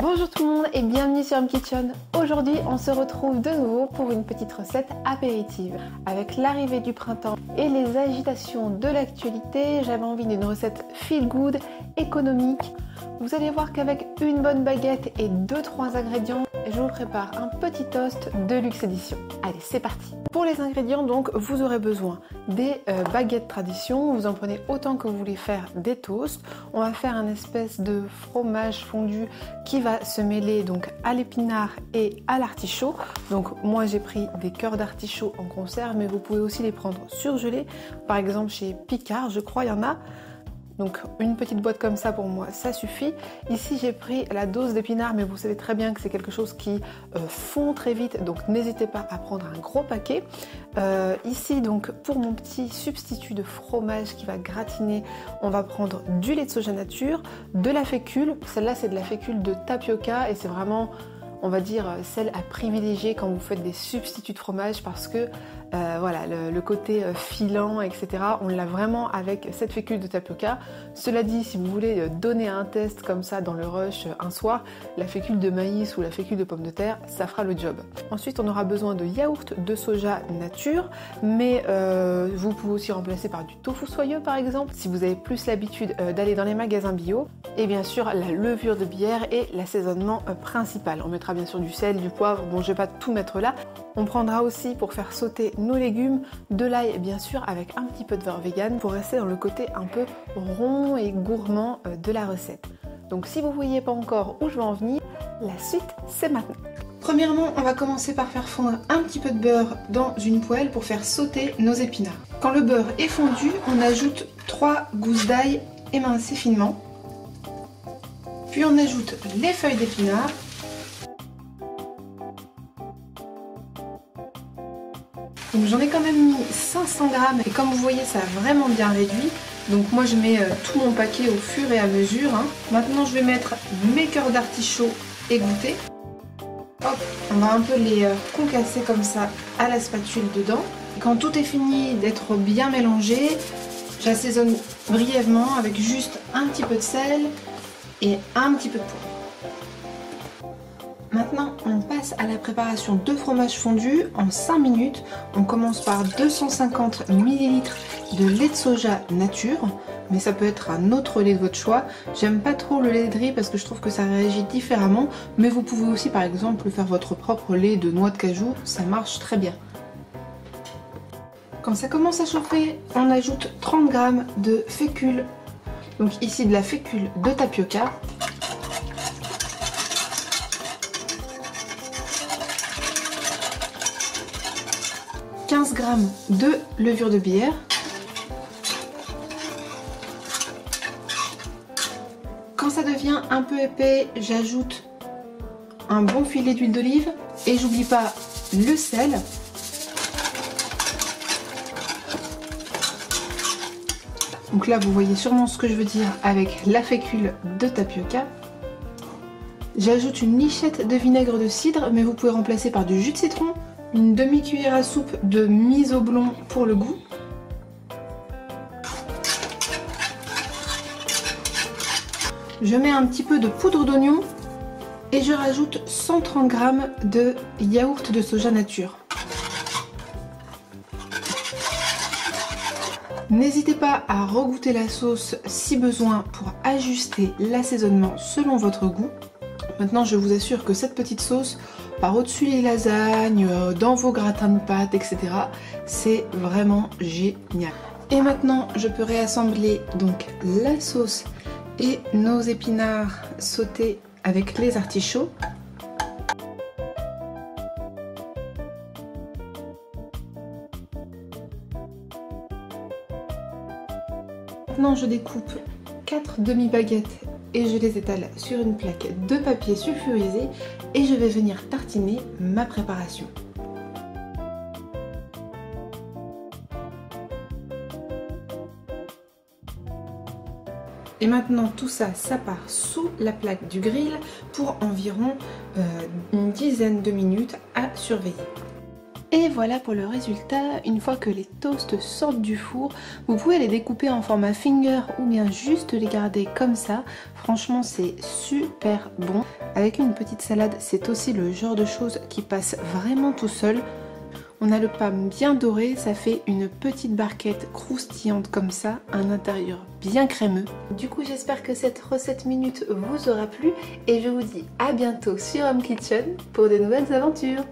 Bonjour tout le monde et bienvenue sur M-Kitchen. Aujourd'hui on se retrouve de nouveau pour une petite recette apéritive. Avec l'arrivée du printemps et les agitations de l'actualité, j'avais envie d'une recette feel good, économique. Vous allez voir qu'avec une bonne baguette et 2-3 ingrédients, je vous prépare un petit toast de luxe édition. Allez, c'est parti. Pour les ingrédients, donc, vous aurez besoin des baguettes tradition. Vous en prenez autant que vous voulez faire des toasts. On va faire un espèce de fromage fondu qui va se mêler donc à l'épinard et à l'artichaut. Donc moi j'ai pris des cœurs d'artichaut en conserve, mais vous pouvez aussi les prendre surgelés. Par exemple chez Picard, je crois, il y en a. Donc une petite boîte comme ça pour moi ça suffit. Ici j'ai pris la dose d'épinards, mais vous savez très bien que c'est quelque chose qui fond très vite, donc n'hésitez pas à prendre un gros paquet. Ici donc pour mon petit substitut de fromage qui va gratiner, on va prendre du lait de soja nature, de la fécule. Celle-là c'est de la fécule de tapioca et c'est vraiment, on va dire, celle à privilégier quand vous faites des substituts de fromage parce que voilà, le côté filant, etc. on l'a vraiment avec cette fécule de tapioca. Cela dit, si vous voulez donner un test comme ça dans le rush un soir, la fécule de maïs ou la fécule de pomme de terre, ça fera le job. Ensuite, on aura besoin de yaourt de soja nature, mais vous pouvez aussi remplacer par du tofu soyeux par exemple, si vous avez plus l'habitude d'aller dans les magasins bio. Et bien sûr, la levure de bière et l'assaisonnement principal. On mettra bien sûr du sel, du poivre, bon je vais pas tout mettre là. On prendra aussi pour faire sauter nos légumes, de l'ail bien sûr avec un petit peu de beurre vegan pour rester dans le côté un peu rond et gourmand de la recette. Donc si vous ne voyez pas encore où je vais en venir, la suite c'est maintenant. Premièrement, on va commencer par faire fondre un petit peu de beurre dans une poêle pour faire sauter nos épinards. Quand le beurre est fondu, on ajoute 3 gousses d'ail émincées finement. Puis on ajoute les feuilles d'épinards. Donc j'en ai quand même mis 500 grammes et comme vous voyez ça a vraiment bien réduit. Donc moi je mets tout mon paquet au fur et à mesure. Maintenant je vais mettre mes cœurs d'artichaut égouttés. Hop, on va un peu les concasser comme ça à la spatule dedans. Et quand tout est fini d'être bien mélangé, j'assaisonne brièvement avec juste un petit peu de sel et un petit peu de poivre. Maintenant, on passe à la préparation de fromage fondu en 5 minutes. On commence par 250 ml de lait de soja nature, mais ça peut être un autre lait de votre choix. J'aime pas trop le lait de riz parce que je trouve que ça réagit différemment, mais vous pouvez aussi par exemple faire votre propre lait de noix de cajou, ça marche très bien. Quand ça commence à chauffer, on ajoute 30 g de fécule, donc ici de la fécule de tapioca. G de levure de bière, quand ça devient un peu épais, j'ajoute un bon filet d'huile d'olive et j'oublie pas le sel. Donc là vous voyez sûrement ce que je veux dire avec la fécule de tapioca. J'ajoute une lichette de vinaigre de cidre, mais vous pouvez remplacer par du jus de citron. Une demi-cuillère à soupe de miso-blond pour le goût. Je mets un petit peu de poudre d'oignon et je rajoute 130 g de yaourt de soja nature. N'hésitez pas à regoûter la sauce si besoin pour ajuster l'assaisonnement selon votre goût. Maintenant, je vous assure que cette petite sauce, par au-dessus les lasagnes, dans vos gratins de pâtes, etc. c'est vraiment génial. Et maintenant, je peux réassembler donc la sauce et nos épinards sautés avec les artichauts. Maintenant, je découpe 4 demi-baguettes et je les étale sur une plaque de papier sulfurisé et je vais venir tartiner ma préparation. Et maintenant tout ça, ça part sous la plaque du grill pour environ une dizaine de minutes à surveiller. Et voilà pour le résultat. Une fois que les toasts sortent du four, vous pouvez les découper en format finger ou bien juste les garder comme ça. Franchement, c'est super bon. Avec une petite salade, c'est aussi le genre de choses qui passe vraiment tout seul. On a le pain bien doré, ça fait une petite barquette croustillante comme ça, un intérieur bien crémeux. Du coup, j'espère que cette recette minute vous aura plu et je vous dis à bientôt sur Home Kitchen pour de nouvelles aventures.